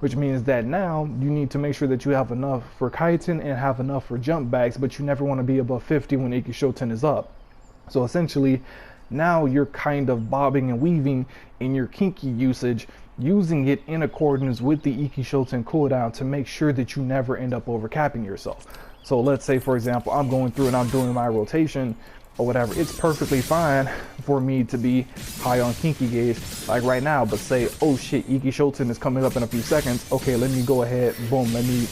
which means that now you need to make sure that you have enough for Kaiten and have enough for jump backs, but you never want to be above 50 when Iki Shoten is up. So essentially, now you're kind of bobbing and weaving in your Kinki usage, using it in accordance with the Iki Shoten cooldown to make sure that you never end up overcapping yourself. So let's say, for example, I'm going through and I'm doing my rotation or whatever. It's perfectly fine for me to be high on Kinki gauge like right now, but say, oh shit, Iki Shoten is coming up in a few seconds. Okay, let me go ahead, boom, let me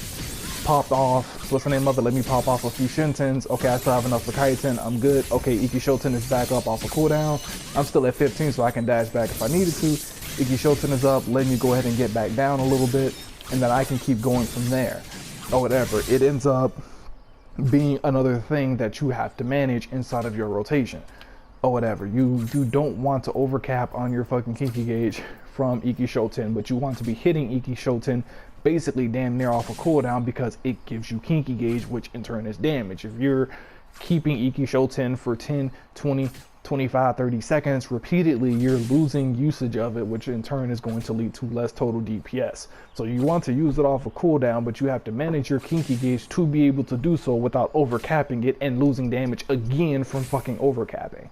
pop off, what's the name of it? Let me pop off a few Shintens. Okay, I still have enough for Kaiten, I'm good. Okay, Iki Shoten is back up off a cooldown. I'm still at 15, so I can dash back if I needed to. Iki Shoten is up, let me go ahead and get back down a little bit, and then I can keep going from there, or whatever. It ends up being another thing that you have to manage inside of your rotation, or whatever. You don't want to overcap on your fucking Kinki gauge from Iki Shoten, but you want to be hitting Iki Shoten basically damn near off a cooldown because it gives you Kinki gauge, which in turn is damage. If you're keeping Iki Shoten for 10, 20, 25, 30 seconds repeatedly, you're losing usage of it, which in turn is going to lead to less total DPS. So you want to use it off a cooldown, but you have to manage your Kinki gauge to be able to do so without overcapping it and losing damage again from fucking overcapping.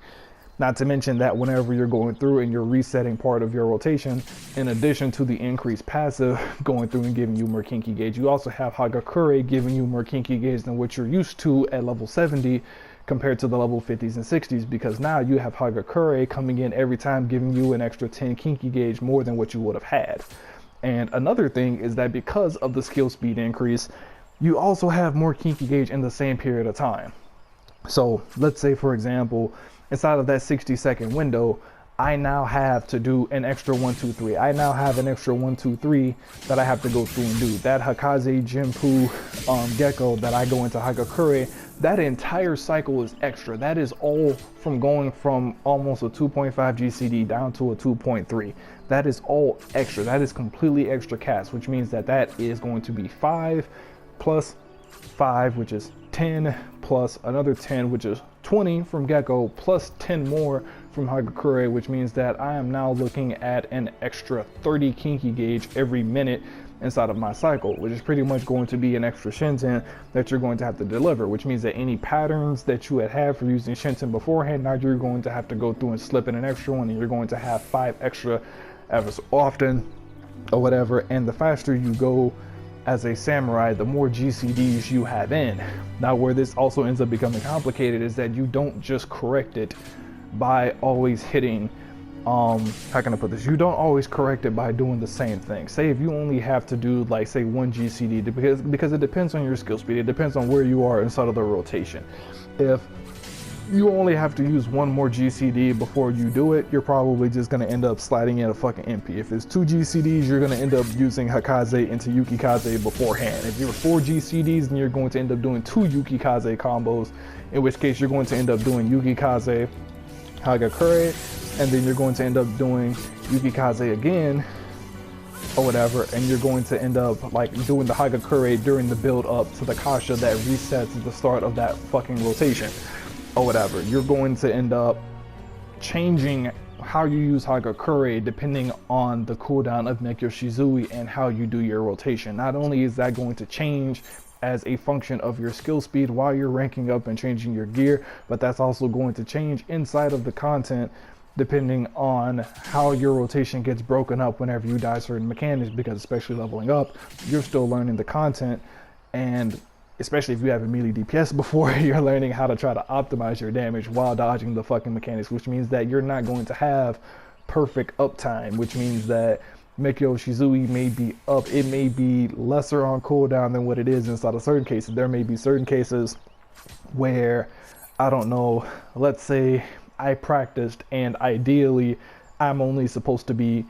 Not to mention that whenever you're going through and you're resetting part of your rotation, in addition to the increased passive going through and giving you more Kinki gauge, you also have Hagakure giving you more Kinki gauge than what you're used to at level 70 compared to the level 50s and 60s, because now you have Hagakure coming in every time giving you an extra 10 Kinki gauge more than what you would have had. And another thing is that because of the skill speed increase, you also have more Kinki gauge in the same period of time. So let's say, for example, inside of that 60-second window, I now have to do an extra 1, 2, 3. I now have an extra 1, 2, 3 that I have to go through and do. That Hakaze Jinpu Gecko that I go into Hagakure, that entire cycle is extra. That is all from going from almost a 2.5 GCD down to a 2.3. That is all extra. That is completely extra cast, which means that that is going to be 5 plus 5, which is 10, plus another 10, which is 20 from Gecko, plus 10 more from Hagakure, which means that I am now looking at an extra 30 Kinki gauge every minute inside of my cycle, which is pretty much going to be an extra Shinten that you're going to have to deliver, which means that any patterns that you had for using Shinten beforehand, now you're going to have to go through and slip in an extra one, and you're going to have 5 extra ever so often or whatever. And the faster you go as a samurai, the more GCDs you have in. Now, where this also ends up becoming complicated is that you don't just correct it by always hitting, how can I put this? You don't always correct it by doing the same thing. Say if you only have to do like say 1 GCD, because it depends on your skill speed, it depends on where you are inside of the rotation. If you only have to use 1 more GCD before you do it, you're probably just going to end up sliding in a fucking MP. If it's 2 GCDs, you're going to end up using Hakaze into Yukikaze beforehand. If you're 4 GCDs, then you're going to end up doing 2 Yukikaze combos, in which case you're going to end up doing Yukikaze, Hagakure, and then you're going to end up doing Yukikaze again, or whatever, and you're going to end up like doing the Hagakure during the build up to the Kasha that resets at the start of that fucking rotation, or whatever. You're going to end up changing how you use Hagakure depending on the cooldown of Mekkyo Shizui and how you do your rotation. Not only is that going to change as a function of your skill speed while you're ranking up and changing your gear, but that's also going to change inside of the content depending on how your rotation gets broken up whenever you die certain mechanics, because especially leveling up, you're still learning the content, and especially if you have a melee DPS before, you're learning how to try to optimize your damage while dodging the fucking mechanics, which means that you're not going to have perfect uptime, which means that Mekkyo Shizui may be up, it may be lesser on cooldown than what it is inside of certain cases. There may be certain cases where, I don't know, let's say I practiced and ideally I'm only supposed to be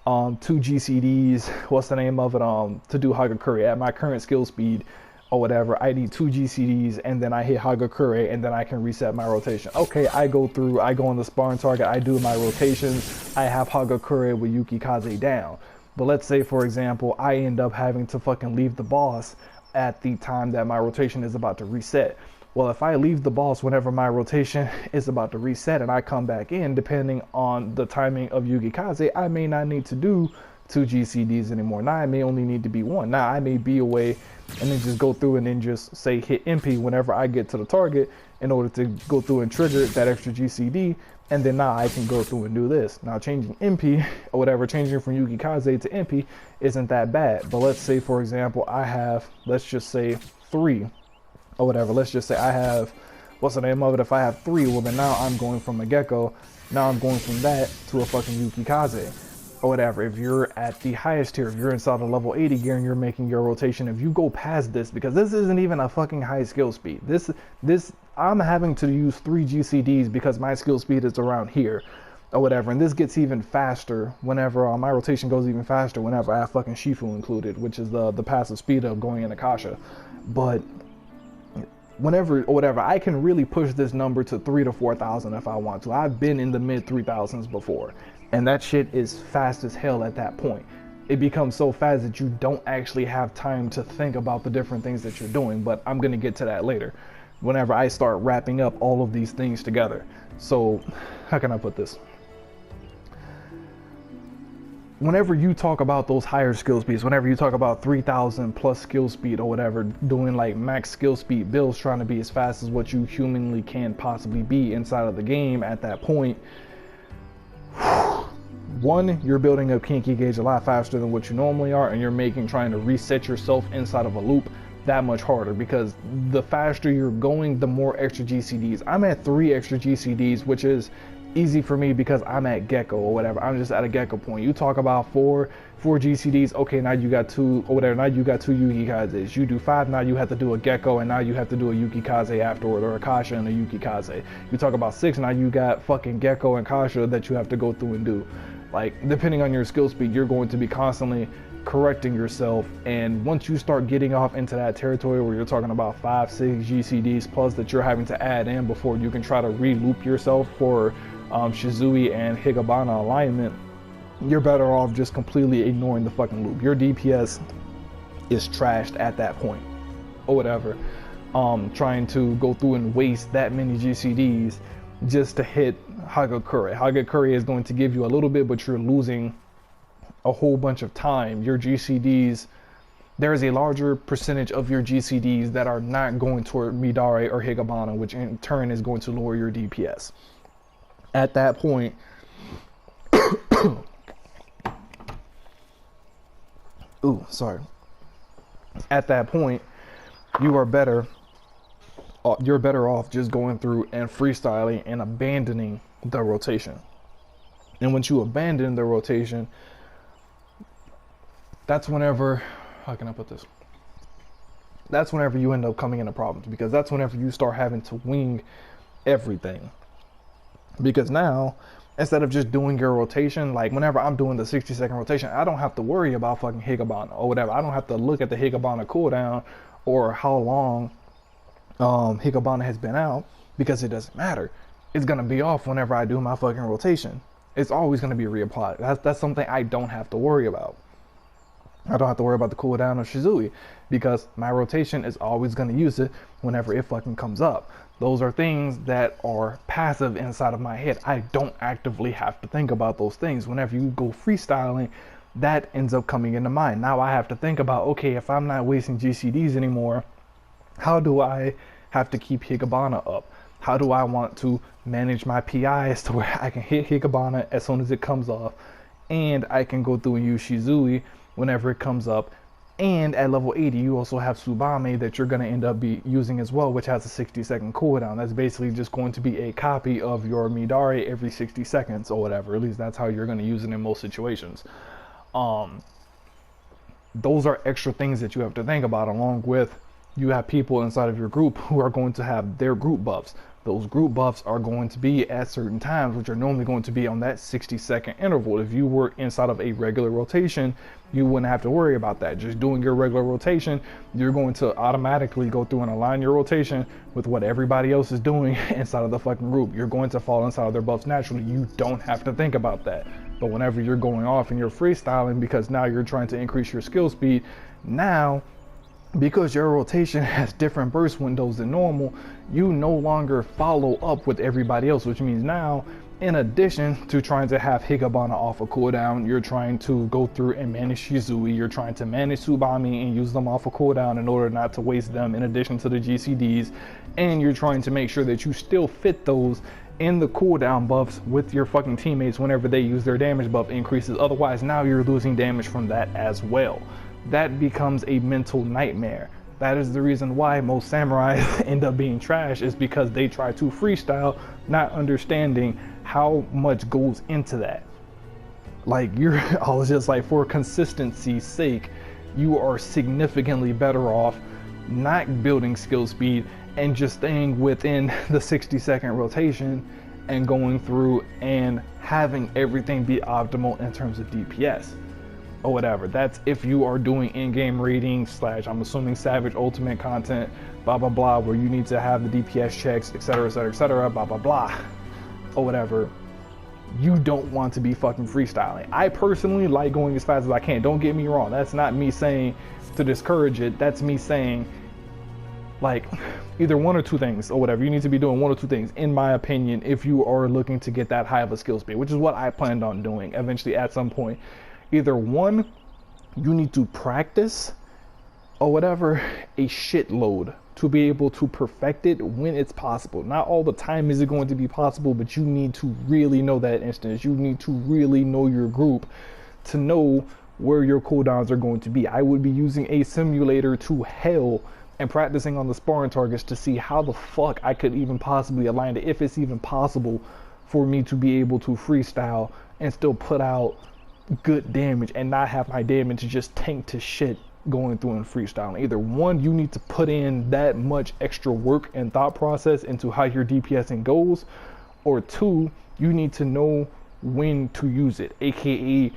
2 GCDs, what's the name of it, to do Hagakure at my current skill speed or whatever. I need 2 GCDs and then I hit Hagakure and then I can reset my rotation. Okay, I go on the Sparring target, I do my rotations, I have Hagakure with Yukikaze down. But let's say, for example, I end up having to fucking leave the boss at the time that my rotation is about to reset. Well, if I leave the boss whenever my rotation is about to reset and I come back in, depending on the timing of Yukikaze, I may not need to do 2 GCDs anymore. Now I may only need to be 1. Now I may be away and then just go through and then just say hit MP whenever I get to the target in order to go through and trigger that extra GCD. And then now I can go through and do this. Now changing MP or whatever, changing from Yuki Kaze to MP isn't that bad. But let's say, for example, I have, let's just say 3 or whatever. Let's just say I have, what's the name of it? If I have 3, well then now I'm going from a Gecko. Now I'm going from that to a fucking Yuki Kaze or whatever. If you're at the highest tier, if you're inside of level 80 gear and you're making your rotation, if you go past this, because this isn't even a fucking high skill speed. This I'm having to use 3 GCDs because my skill speed is around here or whatever. And this gets even faster whenever my rotation goes even faster whenever I have fucking Shifu included, which is the passive speed of going in Akasha. But whenever or whatever, I can really push this number to 3,000 to 4,000 if I want to. I've been in the mid 3,000s before, and that shit is fast as hell at that point. It becomes so fast that you don't actually have time to think about the different things that you're doing, but I'm gonna get to that later whenever I start wrapping up all of these things together. So how can I put this? Whenever you talk about those higher skill speeds, whenever you talk about 3,000 plus skill speed or whatever, doing like max skill speed builds, trying to be as fast as what you humanly can possibly be inside of the game at that point, one, you're building up Kinky Gauge a lot faster than what you normally are, and you're trying to reset yourself inside of a loop that much harder, because the faster you're going, the more extra GCDs. I'm at 3 extra GCDs, which is easy for me because I'm at Gecko or whatever. I'm just at a Gecko point. You talk about 4 GCDs, okay, now you got 2 or whatever, now you got 2 Yuki Kazes. You do 5, now you have to do a Gecko, and now you have to do a Yuki Kaze afterward, or a Kasha and a Yuki Kaze. You talk about 6, now you got fucking Gecko and Kasha that you have to go through and do. Like, depending on your skill speed, you're going to be constantly correcting yourself, and once you start getting off into that territory where you're talking about 5, 6 GCDs plus that you're having to add in before you can try to re-loop yourself for Shizui and Higabana alignment, you're better off just completely ignoring the fucking loop. Your DPS is trashed at that point or whatever. Trying to go through and waste that many GCDs just to hit Hagakure. Hagakure is going to give you a little bit, but you're losing a whole bunch of time. Your GCDs, there is a larger percentage of your GCDs that are not going toward Midare or Higabana, which in turn is going to lower your DPS. At that point, ooh, sorry. At that point, you're better off just going through and freestyling and abandoning the rotation. And once you abandon the rotation, that's whenever, how can I put this? That's whenever you end up coming into problems, because that's whenever you start having to wing everything. Because now, instead of just doing your rotation, like whenever I'm doing the 60-second rotation, I don't have to worry about fucking Higabana or whatever. I don't have to look at the Higabana cooldown or how long Higabana has been out, because it doesn't matter. It's gonna be off whenever I do my fucking rotation. It's always gonna be reapplied. That's something I don't have to worry about. I don't have to worry about the cooldown of Shizui, because my rotation is always gonna use it whenever it fucking comes up. Those are things that are passive inside of my head. I don't actively have to think about those things. Whenever you go freestyling, that ends up coming into mind. Now I have to think about, okay, if I'm not wasting GCDs anymore, how do I have to keep Higabana up? How do I want to manage my PIs to where I can hit Higabana as soon as it comes off, and I can go through and use Shizui whenever it comes up? And at level 80, you also have Tsubame that you're going to end up using as well, which has a 60-second cooldown. That's basically just going to be a copy of your Midare every 60 seconds or whatever. At least that's how you're going to use it in most situations. Those are extra things that you have to think about, along with you have people inside of your group who are going to have their group buffs. Those group buffs are going to be at certain times, which are normally going to be on that 60-second interval. If you were inside of a regular rotation, you wouldn't have to worry about that. Just doing your regular rotation, you're going to automatically go through and align your rotation with what everybody else is doing inside of the fucking group. You're going to fall inside of their buffs naturally. You don't have to think about that. But whenever you're going off and you're freestyling, because now you're trying to increase your skill speed, now because your rotation has different burst windows than normal, you no longer follow up with everybody else, which means now In addition to trying to have Higabana off a cooldown, you're trying to go through and manage Shizui, you're trying to manage Tsubami and use them off a cooldown in order not to waste them in addition to the GCDs, and you're trying to make sure that you still fit those in the cooldown buffs with your fucking teammates whenever they use their damage buff increases. Otherwise, now you're losing damage from that as well. That becomes a mental nightmare. That is the reason why most samurais end up being trash, is because they try to freestyle, not understanding how much goes into that. Like, I was just like, for consistency's sake, you are significantly better off not building skill speed and just staying within the 60-second rotation and going through and having everything be optimal in terms of DPS or whatever. That's if you are doing in-game raiding / I'm assuming Savage Ultimate content, blah blah blah, where you need to have the DPS checks, etc etc etc, blah blah blah, or whatever. You don't want to be fucking freestyling. I personally like going as fast as I can, don't get me wrong. That's not me saying to discourage it. That's me saying, like, either one or two things or whatever. You need to be doing one or two things, in my opinion, if you are looking to get that high of a skill speed, which is what I planned on doing eventually at some point. Either one, you need to practice or whatever a shitload to be able to perfect it when it's possible. Not all the time is it going to be possible, but you need to really know that instance. You need to really know your group to know where your cooldowns are going to be. I would be using a simulator to hell and practicing on the sparring targets to see how the fuck I could even possibly align it, if it's even possible for me to be able to freestyle and still put out good damage and not have my damage just tank to shit going through and freestyling. Either one, you need to put in that much extra work and thought process into how your DPSing goes, or two, you need to know when to use it, aka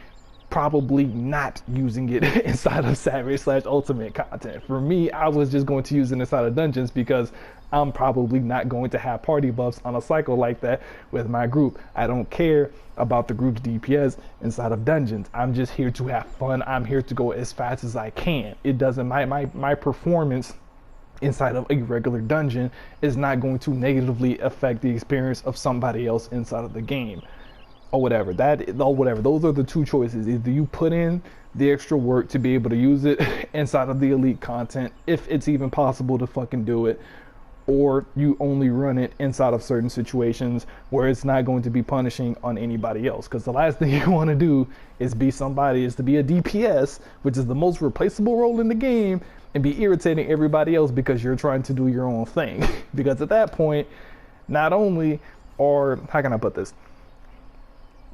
probably not using it inside of Savage / Ultimate content. For me, I was just going to use it inside of dungeons because I'm probably not going to have party buffs on a cycle like that with my group. I don't care about the group's DPS inside of dungeons. I'm just here to have fun. I'm here to go as fast as I can. It doesn't, my performance inside of a regular dungeon is not going to negatively affect the experience of somebody else inside of the game. Or whatever, those are the two choices. Either you put in the extra work to be able to use it inside of the elite content, if it's even possible to fucking do it, or you only run it inside of certain situations where it's not going to be punishing on anybody else. Because the last thing you want to do is be to be a DPS, which is the most replaceable role in the game, and be irritating everybody else because you're trying to do your own thing. Because at that point, not only are, how can I put this?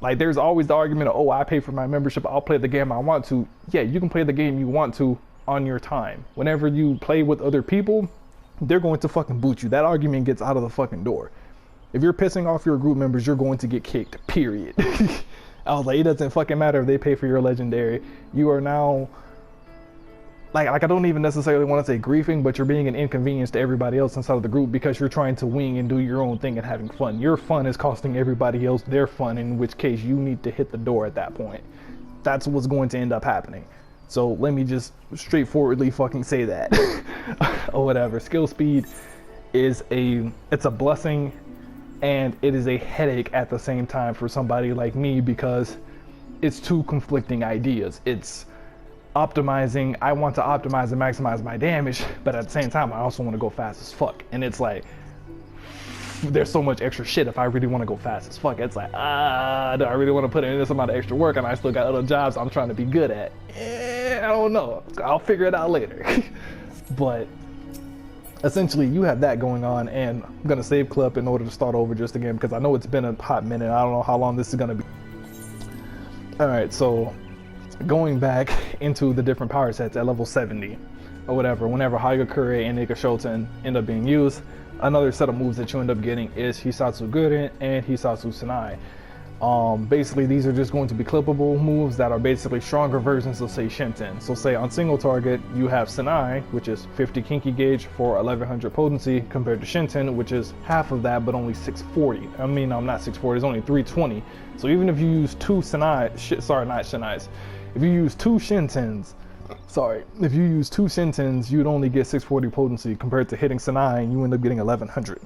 Like, there's always the argument of, oh, I pay for my membership, I'll play the game I want to. Yeah, you can play the game you want to on your time. Whenever you play with other people, they're going to fucking boot you. That argument gets out of the fucking door. If you're pissing off your group members, you're going to get kicked, period. I was like, it doesn't fucking matter if they pay for your legendary. You are now, like I don't even necessarily want to say griefing, but you're being an inconvenience to everybody else inside of the group because you're trying to wing and do your own thing and having fun. Your fun is costing everybody else their fun, in which case you need to hit the door at that point. That's what's going to end up happening. So let me just straightforwardly fucking say that. Or whatever. Skill speed is it's a blessing, and it is a headache at the same time for somebody like me, because it's two conflicting ideas. It's optimizing, I want to optimize and maximize my damage, but at the same time I also want to go fast as fuck. And it's like, there's so much extra shit if I really want to go fast as fuck. It's like, do I really want to put in this amount of extra work, and I still got other jobs I'm trying to be good at? I don't know, I'll figure it out later. But essentially you have that going on, and I'm gonna save clip in order to start over just again because I know it's been a hot minute. I don't know how long this is gonna be. Alright, so going back into the different power sets at level 70 or whatever, whenever Hagakure and Nikashoten end up being used, another set of moves that you end up getting is Hisatsu Guren and Hisatsu Senai. Basically these are just going to be clippable moves that are basically stronger versions of, say, Shinten. So say on single target you have Senai, which is 50 Kinki gauge for 1100 potency, compared to Shinten, which is half of that but only 640. I mean, not 640, it's only 320. So even if you use two Senai, not Shinais, if you use two Shintens, you'd only get 640 potency compared to hitting Senai, and you end up getting 1100.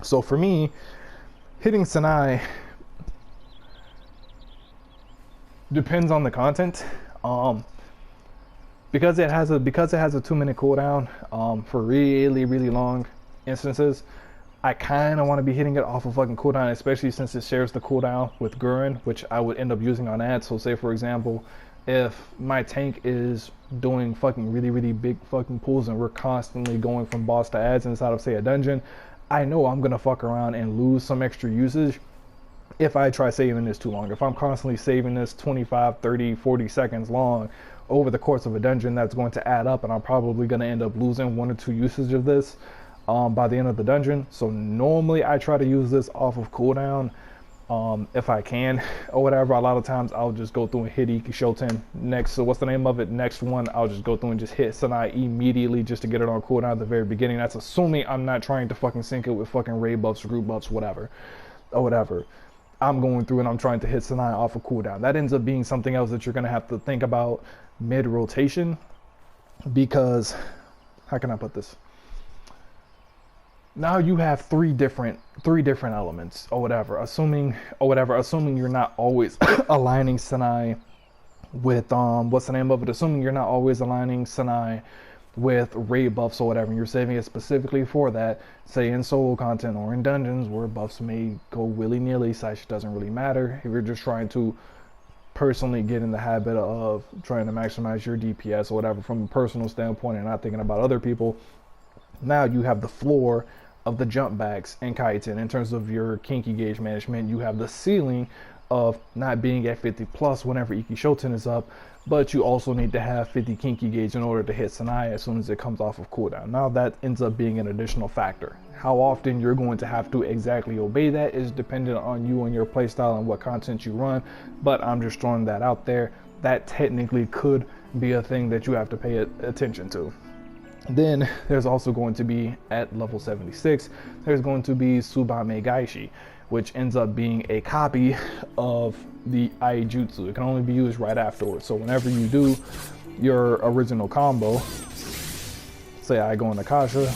So for me, hitting Senai Depends on the content. Because it has a 2-minute cooldown, for really long instances, I kind of want to be hitting it off of fucking cooldown, especially since it shares the cooldown with Gurren, which I would end up using on ads. So say for example, if my tank is doing fucking really big fucking pulls and we're constantly going from boss to ads inside of say a dungeon, I know I'm gonna fuck around and lose some extra usage if I try saving this too long. If I'm constantly saving this 25, 30, 40 seconds long over the course of a dungeon, that's going to add up, and I'm probably going to end up losing 1 or 2 usage of this by the end of the dungeon. So normally I try to use this off of cooldown if I can or whatever. A lot of times I'll just go through and hit Iki Shoten next. So what's the name of it? Next one, I'll just go through and just hit Sanai immediately just to get it on cooldown at the very beginning. That's assuming I'm not trying to fucking sync it with fucking raid buffs, group buffs, whatever. I'm going through and I'm trying to hit Sanai off of cooldown. That ends up being something else that you're going to have to think about mid-rotation, because, how can I put this? Now you have three different elements or whatever, assuming you're not always aligning Sanai with, what's the name of it? Assuming you're not always aligning Sanai with raid buffs or whatever, and you're saving it specifically for that, say in solo content or in dungeons where buffs may go willy-nilly, such doesn't really matter. If you're just trying to personally get in the habit of trying to maximize your DPS or whatever from a personal standpoint and not thinking about other people, now you have the floor of the jump backs in Kaiten. In terms of your kinky gauge management, you have the ceiling of not being at 50 plus whenever Iki Shoten is up, but you also need to have 50 kinky gauge in order to hit Sanai as soon as it comes off of cooldown. Now that ends up being an additional factor. How often you're going to have to exactly obey that is dependent on you and your playstyle and what content you run, but I'm just throwing that out there. That technically could be a thing that you have to pay attention to. Then there's also going to be, at level 76, there's going to be Tsubame Gaishi, which ends up being a copy of the Aijutsu. It can only be used right afterwards. So whenever you do your original combo, say I go into Kasha,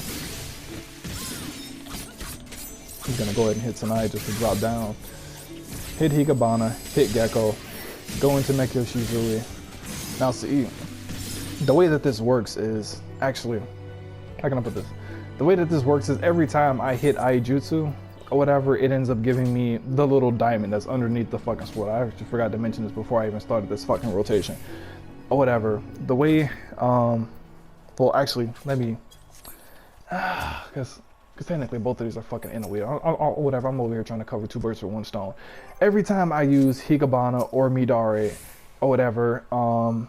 he's gonna go ahead and hit Sanai just to drop down, hit Hikabana, hit Gecko, go into Mekyo Shizui. Now see, the way that this works is, actually, how can I put this? The way that this works is every time I hit Aijutsu or whatever, it ends up giving me the little diamond that's underneath the fucking sword. I actually forgot to mention this before I even started this fucking rotation or whatever. The way, well, actually, let me, because technically both of these are fucking in a wheel. Whatever, I'm over here trying to cover 2 birds with 1 stone. Every time I use Hikabana or Midare or whatever,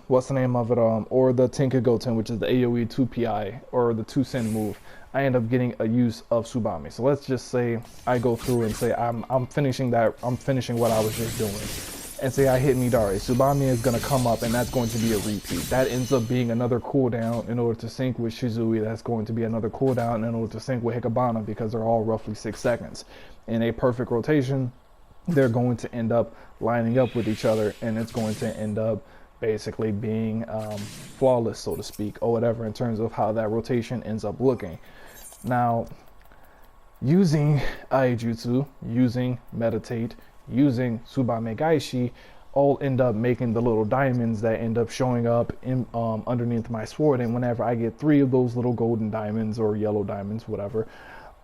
what's the name of it, or the Tenkagoten, which is the AoE 2PI or the 2-Sen move, I end up getting a use of Tsubame. So let's just say I go through and say I'm finishing what I was just doing, and say I hit Midare. Tsubame is gonna come up, and that's going to be a repeat. That ends up being another cooldown in order to sync with Shizui. That's going to be another cooldown in order to sync with Hikabana, because they're all roughly 6 seconds. In a perfect rotation, they're going to end up lining up with each other, and it's going to end up basically being flawless, so to speak, or whatever, in terms of how that rotation ends up looking. Now, using Aijutsu, using Meditate, using Tsubame Gaishi, all end up making the little diamonds that end up showing up in underneath my sword. And whenever I get 3 of those little golden diamonds or yellow diamonds, whatever,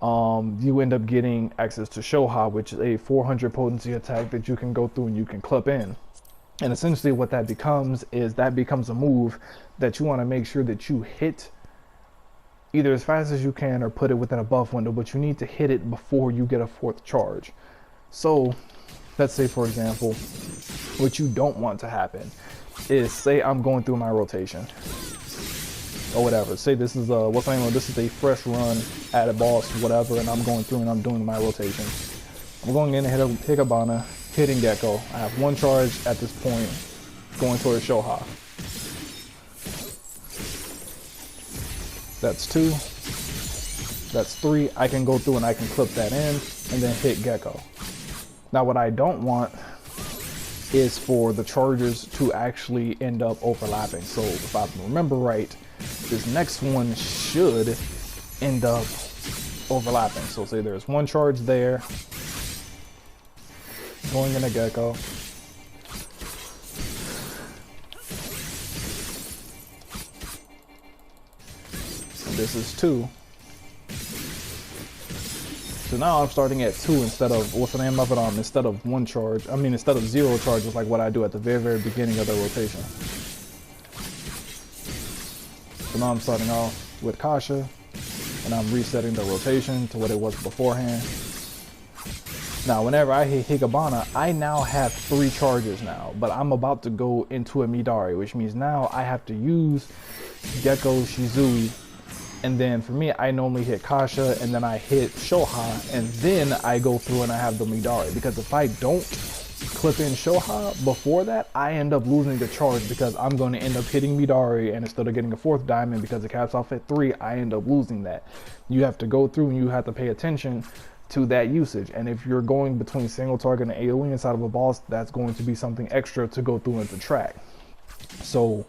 you end up getting access to Shoha, which is a 400 potency attack that you can go through and you can clip in. And essentially what that becomes is a move that you want to make sure that you hit either as fast as you can or put it within a buff window, but you need to hit it before you get a 4th charge. So let's say, for example, what you don't want to happen is, say I'm going through my rotation or whatever. Say this is this is a fresh run at a boss, whatever, and I'm going through and I'm doing my rotation. I'm going in and hit Hikabana, hitting Gecko. I have 1 charge at this point, going towards Shoha. That's 2. That's 3. I can go through and I can clip that in and then hit Gecko. Now what I don't want is for the charges to actually end up overlapping. So if I remember right, this next one should end up overlapping. So say there's 1 charge there, going into Gecko, this is 2. So now I'm starting at 2 instead of, what's the name of it, instead of 1 charge. I mean, instead of 0 charges like what I do at the very beginning of the rotation. So now I'm starting off with Kasha, and I'm resetting the rotation to what it was beforehand. Now, whenever I hit Higabana, I now have 3 charges now, but I'm about to go into a Midari, which means now I have to use Gecko, Shizui, and then for me, I normally hit Kasha, and then I hit Shoha, and then I go through and I have the Midari, because if I don't clip in Shoha before that, I end up losing the charge because I'm going to end up hitting Midari, and instead of getting a 4th diamond because it caps off at 3, I end up losing that. You have to go through and you have to pay attention to that usage, and if you're going between single target and AoE inside of a boss, that's going to be something extra to go through and to track. So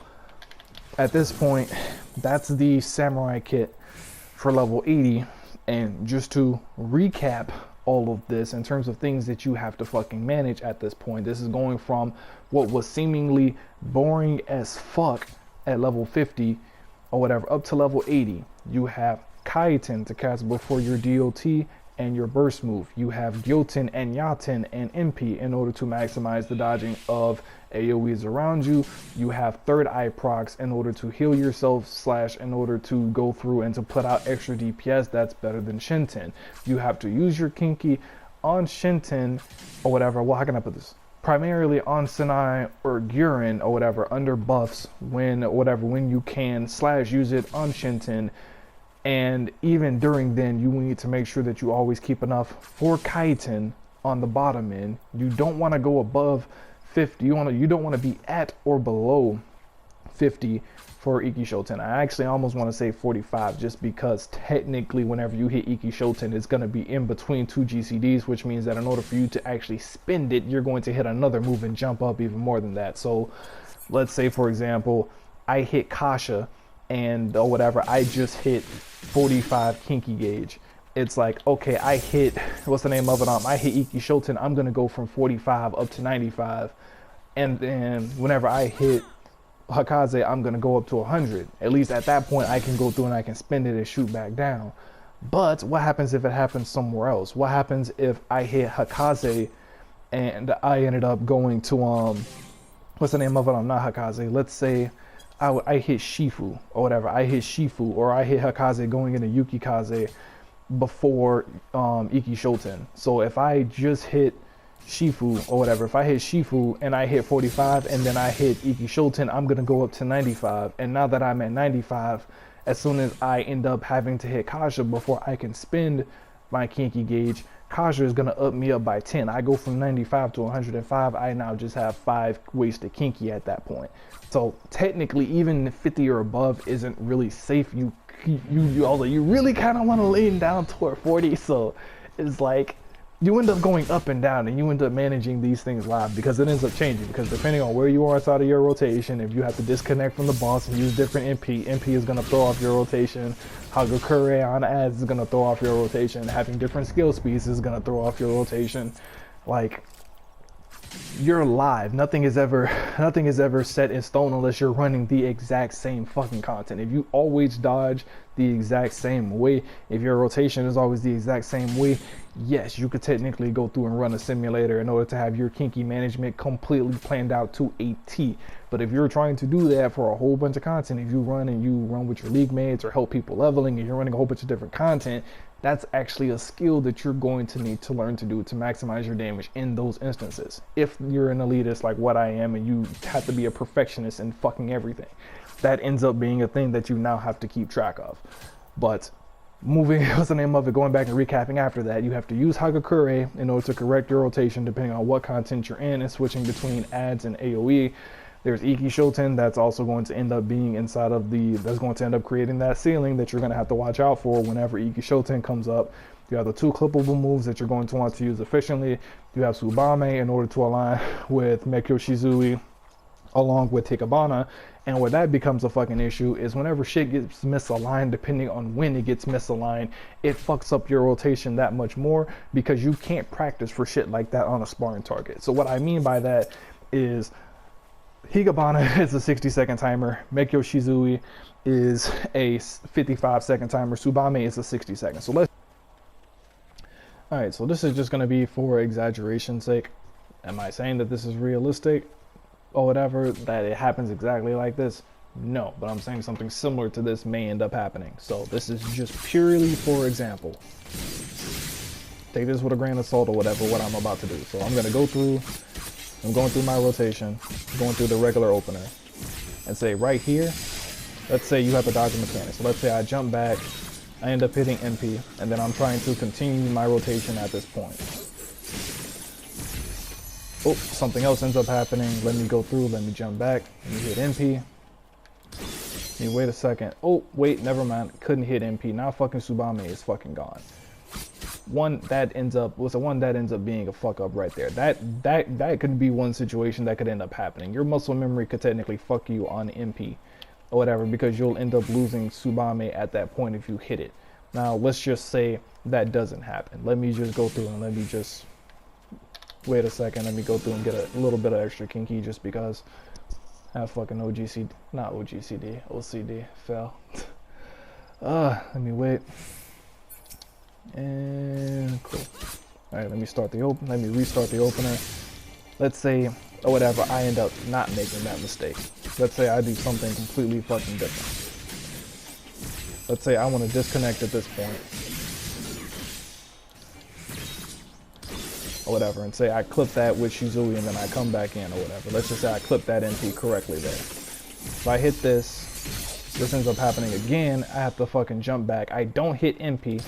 at this point, that's the samurai kit for level 80. And just to recap all of this in terms of things that you have to fucking manage at this point, this is going from what was seemingly boring as fuck at level 50 or whatever up to level 80. You have Kaiten to cast before your DOT and your burst move. You have Gyoten and Yaten and MP in order to maximize the dodging of AoEs around you. You have third eye procs in order to heal yourself / in order to go through and to put out extra DPS that's better than Shinten. You have to use your Kinki on Shinten or whatever. Well, how can I put this? Primarily on Sinai or Gurren or whatever under buffs when you can / use it on Shinten. And even during then, you need to make sure that you always keep enough for Kaiten on the bottom end. You don't want to go above 50. You don't want to be at or below 50 for Iki Shoten. I actually almost want to say 45 just because technically whenever you hit Iki Shoten, it's going to be in between 2 GCDs, which means that in order for you to actually spend it, you're going to hit another move and jump up even more than that. So let's say, for example, I hit Kasha and or whatever, I just hit 45 Kinki gauge. It's like, okay, I hit, what's the name of it? I hit Iki Shoten, I'm gonna go from 45 up to 95. And then whenever I hit Hakaze, I'm gonna go up to 100. At least at that point, I can go through and I can spend it and shoot back down. But what happens if it happens somewhere else? What happens if I hit Hakaze and I ended up going to, what's the name of it? Not Hakaze. Let's say I hit Shifu or whatever. I hit Shifu or I hit Hakaze going into Yukikaze before Iki Shoten. So if I just hit Shifu or whatever, if I hit Shifu and I hit 45 and then I hit Iki Shoten, I'm gonna go up to 95. And now that I'm at 95, as soon as I end up having to hit Kasha before I can spend my Kinki gauge, Kasha is gonna up me up by 10. I go from 95 to 105. I now just have 5 wasted Kinki at that point. So technically, even 50 or above isn't really safe. You really kind of want to lean down toward 40. So it's like you end up going up and down, and you end up managing these things live because it ends up changing. Because depending on where you are inside of your rotation, if you have to disconnect from the boss and use different MP is going to throw off your rotation. Hagakure on ads is going to throw off your rotation. Having different skill speeds is going to throw off your rotation. Like, you're live. Nothing is ever set in stone unless you're running the exact same fucking content. If you always dodge the exact same way, if your rotation is always the exact same way, yes, you could technically go through and run a simulator in order to have your Kinki management completely planned out to a T. But if you're trying to do that for a whole bunch of content, if you run with your league mates or help people leveling, and you're running a whole bunch of different content, that's actually a skill that you're going to need to learn to do to maximize your damage in those instances. If you're an elitist like what I am and you have to be a perfectionist in fucking everything, that ends up being a thing that you now have to keep track of. But moving, what's the name of it, going back and recapping after that, you have to use Hagakure in order to correct your rotation depending on what content you're in and switching between ads and AoE. There's Iki Shoten that's also going to end up being inside of that's going to end up creating that ceiling that you're going to have to watch out for whenever Iki Shoten comes up. You have the 2 clippable moves that you're going to want to use efficiently. You have Tsubame in order to align with Meikyo Shizui along with Hikabana. And where that becomes a fucking issue is whenever shit gets misaligned, depending on when it gets misaligned, it fucks up your rotation that much more because you can't practice for shit like that on a sparring target. So what I mean by that is Higabana is a 60-second timer. Meikyo Shizui is a 55-second timer. Tsubame is a 60-second. So let's. Alright, so this is just going to be for exaggeration's sake. Am I saying that this is realistic or whatever, that it happens exactly like this? No, but I'm saying something similar to this may end up happening. So this is just purely for example. Take this with a grain of salt or whatever, what I'm about to do. So I'm going to go through. I'm going through my rotation, going through the regular opener, and say right here, let's say you have a dodge mechanic. So let's say I jump back, I end up hitting MP, and then I'm trying to continue my rotation at this point. Oh, something else ends up happening. Let me go through, let me jump back, let me hit MP. Let me wait a second. Oh, wait, never mind. Couldn't hit MP. Now fucking Tsubame is fucking gone. One that ends up being a fuck up right there. That could be one situation that could end up happening. Your muscle memory could technically fuck you on MP or whatever, because you'll end up losing Tsubame at that point if you hit it. Now let's just say that doesn't happen. Let me just go through and let me just wait a second. Let me go through and get a little bit of extra kinky just because I have fucking OCD fell. Let me wait. And cool. All right, let me restart the opener. Let's say, or whatever, I end up not making that mistake. Let's say I do something completely fucking different. Let's say I want to disconnect at this point, or whatever, and say I clip that with Shizui and then I come back in or whatever. Let's just say I clip that MP correctly there. If I hit this ends up happening again. I have to fucking jump back. I don't hit MP.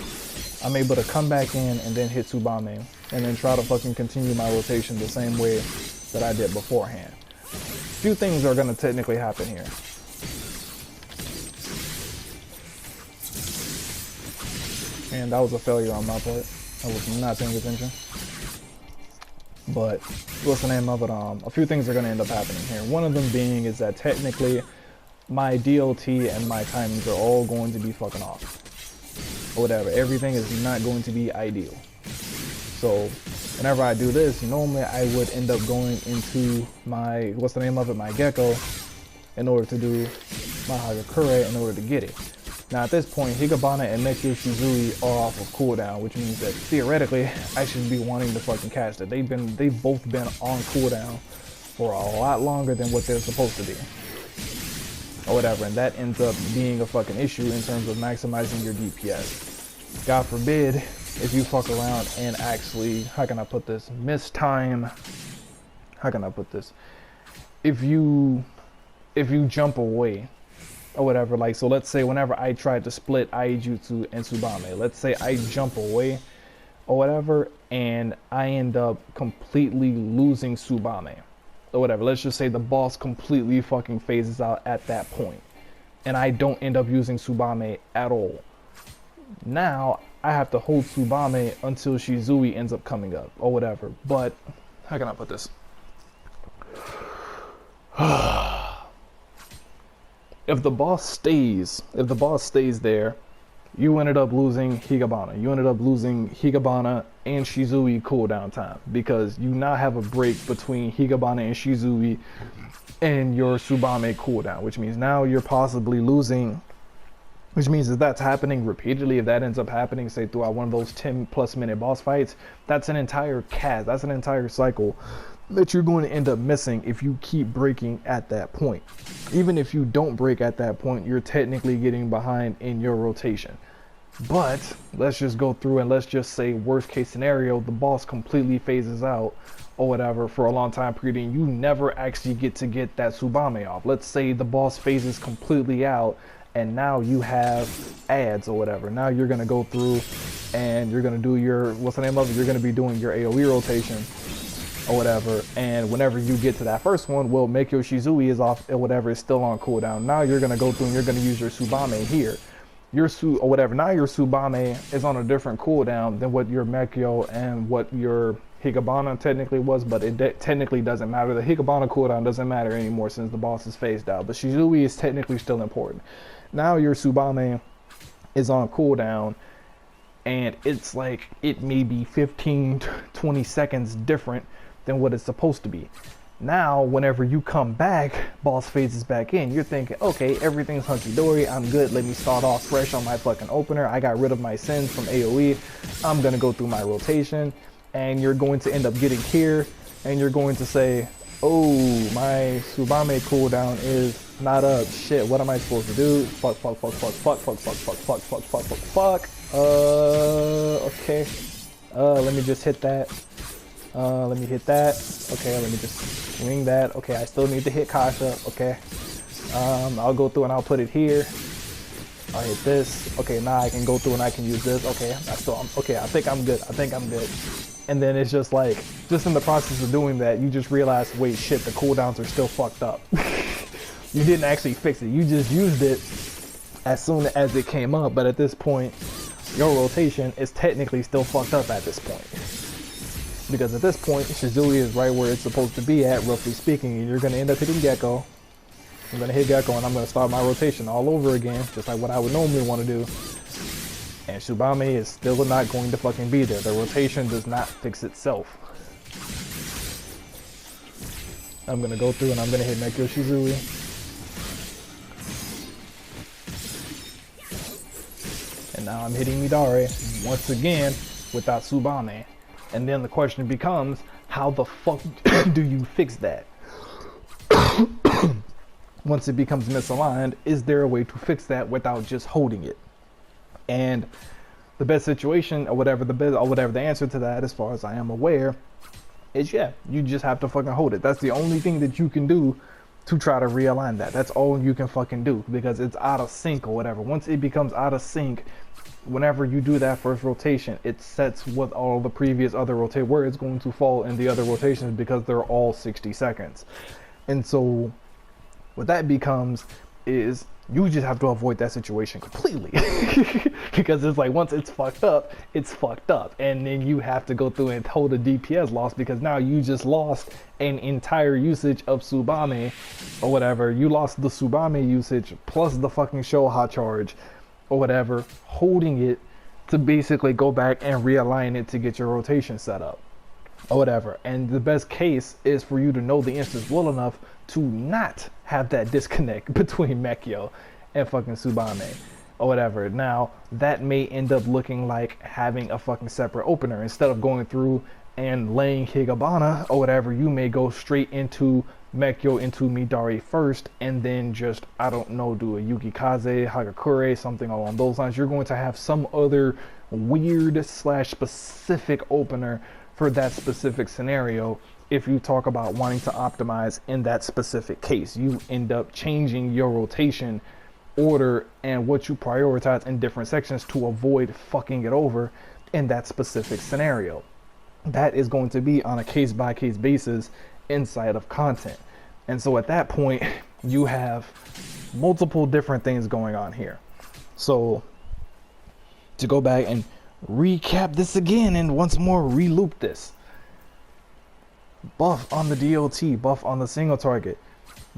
I'm able to come back in and then hit Tsubame and then try to fucking continue my rotation the same way that I did beforehand. Few things are gonna technically happen here. And that was a failure on my part. I was not paying attention. But what's the name of it? A few things are gonna end up happening here. One of them being is that technically my DLT and my timings are all going to be fucking off. Or whatever, everything is not going to be ideal. So whenever I do this, normally I would end up going into my, what's the name of it, my Gecko, in order to do my Hagakure in order to get it. Now at this point, Higabana and Meikyo Shizui are off of cooldown, which means that theoretically I should be wanting to fucking cast it. They've both been on cooldown for a lot longer than what they're supposed to be. Or whatever, and that ends up being a fucking issue in terms of maximizing your DPS. God forbid if you fuck around and actually, how can I put this, if you jump away or whatever, like, so let's say whenever I tried to split Aijutsu and Tsubame, let's say I jump away or whatever and I end up completely losing Tsubame or whatever. Let's just say the boss completely fucking phases out at that point and I don't end up using Tsubame at all. Now I have to hold Tsubame until Shizui ends up coming up or whatever. But how can I put this? If the boss stays there, you ended up losing Higabana. You ended up losing Higabana and Shizui cooldown time because you now have a break between Higabana and Shizui and your Tsubame cooldown, which means now you're possibly losing, which means if that's happening repeatedly, if that ends up happening, say throughout one of those 10+ minute boss fights, that's an entire cast, that's an entire cycle that you're going to end up missing if you keep breaking at that point. Even if you don't break at that point, you're technically getting behind in your rotation. But let's just go through and let's just say worst case scenario, the boss completely phases out or whatever for a long time period and you never actually get that Tsubame off. Let's say the boss phases completely out and now you have ads or whatever. Now you're going to go through and you're going to do your, what's the name of it? You're going to be doing your AoE rotation or whatever, and whenever you get to that first one, well, Meikyo Shizui is off or whatever, is still on cooldown. Now you're gonna go through and you're gonna use your Tsubame here. Your or whatever, now your Tsubame is on a different cooldown than what your Meikyo and what your Higabana technically was, but it technically doesn't matter. The Higabana cooldown doesn't matter anymore since the boss is phased out, but Shizui is technically still important. Now your Tsubame is on cooldown, and it's like, it may be 15-20 seconds different than what it's supposed to be. Now, whenever you come back, boss phases back in. You're thinking, okay, everything's hunky-dory. I'm good. Let me start off fresh on my fucking opener. I got rid of my sins from AoE. I'm going to go through my rotation. And you're going to end up getting here. And you're going to say, oh, my Tsubame cooldown is not up. Shit, what am I supposed to do? Fuck. Okay. Let me just hit that. Let me hit that. Okay, let me just swing that. Okay, I still need to hit Kasha. Okay. I'll go through and I'll put it here. I'll hit this. Okay, now I can go through and I can use this. Okay, okay, I think I'm good. And then it's just like, just in the process of doing that, you just realize, wait, shit, the cooldowns are still fucked up. You didn't actually fix it. You just used it as soon as it came up. But at this point, your rotation is technically still fucked up at this point. Because at this point, Shizui is right where it's supposed to be at, roughly speaking, and you're going to end up hitting Gecko. I'm going to hit Gecko, and I'm going to start my rotation all over again, just like what I would normally want to do. And Tsubame is still not going to fucking be there. The rotation does not fix itself. I'm going to go through, and I'm going to hit Mekyo Shizui. And now I'm hitting Midare, once again, without Tsubame. And then the question becomes, how the fuck do you fix that? Once it becomes misaligned, is there a way to fix that without just holding it? And the best situation, or whatever the answer to that, as far as I am aware, is yeah, you just have to fucking hold it. That's the only thing that you can do to try to realign that. That's all you can fucking do, because it's out of sync or whatever. Once it becomes out of sync, whenever you do that first rotation, it sets what all the previous other rotate where it's going to fall in the other rotations, because they're all 60 seconds. And so what that becomes is you just have to avoid that situation completely. Because it's like, once it's fucked up, and then you have to go through and hold a DPS loss, because now you just lost an entire usage of Tsubame or whatever. You lost the Tsubame usage plus the fucking Shoha charge or whatever, holding it to basically go back and realign it to get your rotation set up or whatever. And the best case is for you to know the instance well enough to not have that disconnect between Mekyo and fucking Tsubame or whatever. Now that may end up looking like having a fucking separate opener. Instead of going through and laying Higabana or whatever, you may go straight into Mekyo into Midari first, and then just, I don't know, do a Yukikaze, Hagakure, something along those lines. You're going to have some other weird / specific opener for that specific scenario. If you talk about wanting to optimize in that specific case, you end up changing your rotation order and what you prioritize in different sections to avoid fucking it over in that specific scenario. That is going to be on a case-by-case basis inside of content. And so at that point, you have multiple different things going on here. So to go back and recap this again and once more reloop this: buff on the DOT, buff on the single target,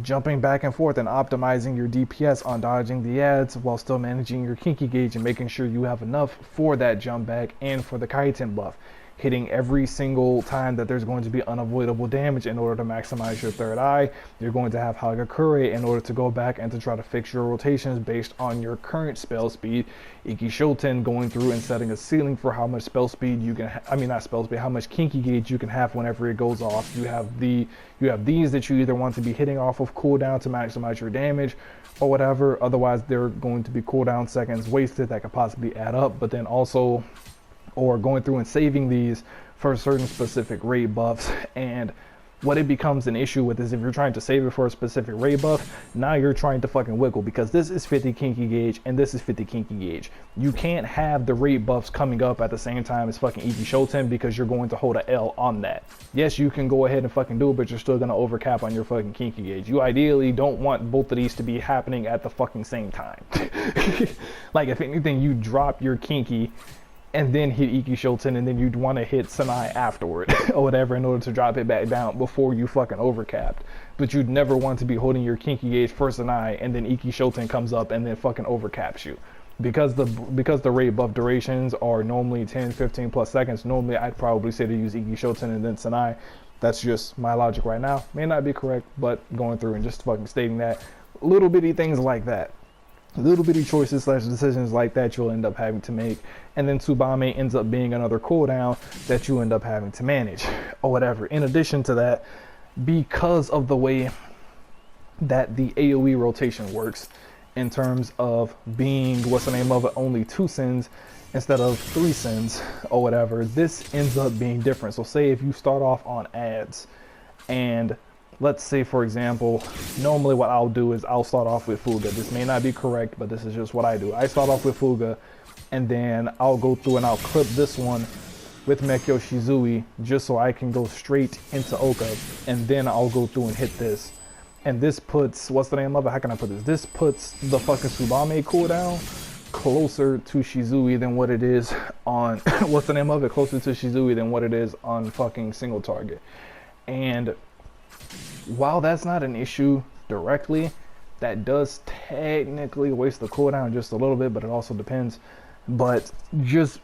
jumping back and forth and optimizing your DPS on dodging the ads while still managing your kinky gauge and making sure you have enough for that jump back and for the Kaiten buff. Hitting every single time that there's going to be unavoidable damage in order to maximize your third eye. You're going to have Hagakure in order to go back and to try to fix your rotations based on your current spell speed. Iki Shoten going through and setting a ceiling for how much spell speed you can how much kinky gauge you can have whenever it goes off. You have these that you either want to be hitting off of cooldown to maximize your damage or whatever. Otherwise, they're going to be cooldown seconds wasted that could possibly add up, but then also, or going through and saving these for certain specific raid buffs. And what it becomes an issue with is if you're trying to save it for a specific raid buff, now you're trying to fucking wiggle, because this is 50 kinky gauge and this is 50 kinky gauge. You can't have the raid buffs coming up at the same time as fucking Iki Shoten, because you're going to hold a L on that. Yes, you can go ahead and fucking do it, but you're still going to overcap on your fucking kinky gauge. You ideally don't want both of these to be happening at the fucking same time. Like, if anything, you drop your kinky and then hit Iki Shoten, and then you'd want to hit Sanai afterward or whatever in order to drop it back down before you fucking overcapped. But you'd never want to be holding your kinky gauge for Sanai and then Iki Shoten comes up and then fucking overcaps you. Because the raid buff durations are normally 10, 15 plus seconds, normally I'd probably say to use Iki Shoten and then Sanai That's just my logic right now. May not be correct, but going through and just fucking stating that little bitty things like that, little bitty choices / decisions like that you'll end up having to make, and then Tsubame ends up being another cooldown that you end up having to manage or whatever. In addition to that, because of the way that the AoE rotation works in terms of being, what's the name of it, only 2 sins instead of 3 sins or whatever, this ends up being different. So say if you start off on ads, and let's say for example, normally what I'll do is I'll start off with Fuga. This may not be correct, but this is just what I do. I start off with Fuga, and then I'll go through and I'll clip this one with Mekyo Shizui just so I can go straight into Oka, and then I'll go through and hit this. And this puts, what's the name of it? How can I put this? This puts the fucking Tsubame cooldown closer to Shizui than what it is on, what's the name of it? Closer to Shizui than what it is on fucking single target. And while that's not an issue directly, that does technically waste the cooldown just a little bit, but it also depends. But just